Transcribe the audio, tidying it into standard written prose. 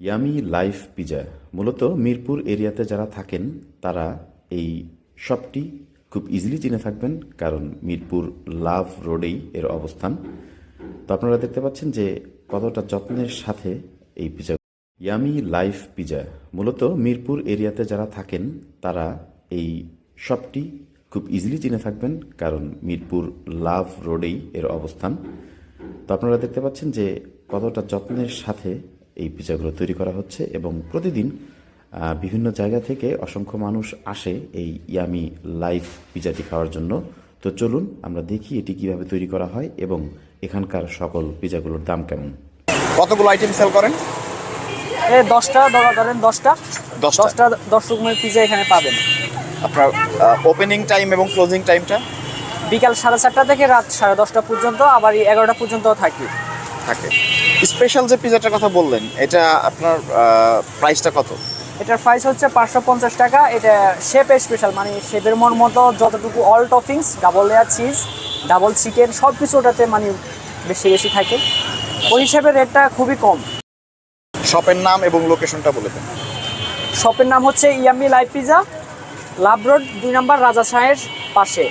Yummy life pizza মূলত মিরপুর এরিয়াতে যারা থাকেন তারা এই শপটি খুব ইজিলি চিনে থাকবেন, কারণ মিরপুর লাভ রোডেই এর অবস্থান। তো আপনারা দেখতে পাচ্ছেন যে কতটা যত্নের সাথে এই পিজা। ইয়ামি লাইফ পিজা মূলত মিরপুর এরিয়াতে যারা থাকেন তারা এই শপটি খুব ইজিলি চিনে থাকবেন, কারণ মিরপুর লাভ রোডেই এর অবস্থান। তো আপনারা দেখতে পাচ্ছেন যে কতটা যত্নের সাথে এই পিজাগুলো তৈরি করা হচ্ছে এবং প্রতিদিন বিভিন্ন জায়গা থেকে অসংখ্য মানুষ আসে এই ইয়ামি লাইফ পিজাটি খাওয়ার জন্য। তো চলুন আমরা দেখি এটি কিভাবে তৈরি করা হয় এবং এখানকার সকল পিজাগুলোর দাম কেমন। কতগুলো আইটেম সেল করেন? 10টা ধরেন 10টা 10 রকমের পিজা এখানে পাবেন। আপনার ওপেনিং টাইম এবং ক্লোজিং টাইমটা? বিকাল 4:30টা থেকে রাত 10:30টা পর্যন্ত, আবার 11টা পর্যন্ত থাকে। স্পেশাল যে পিজাটার কথা বললেন, এটা আপনার প্রাইসটা কত? এটার প্রাইস হচ্ছে 550 টাকা। এটা শেফ স্পেশাল, মানে শেফের মন মতো যতটুকু all toppings, double layer cheese, double chicken সব কিছু ওটাতে মানে বেশি থাকে, ওই হিসেবে রেটটা খুবই কম। শপের নাম এবং লোকেশনটা বলে দেন। শপের নাম হচ্ছে yummy life pizza, love road 2 number Raja শাহের পাশে।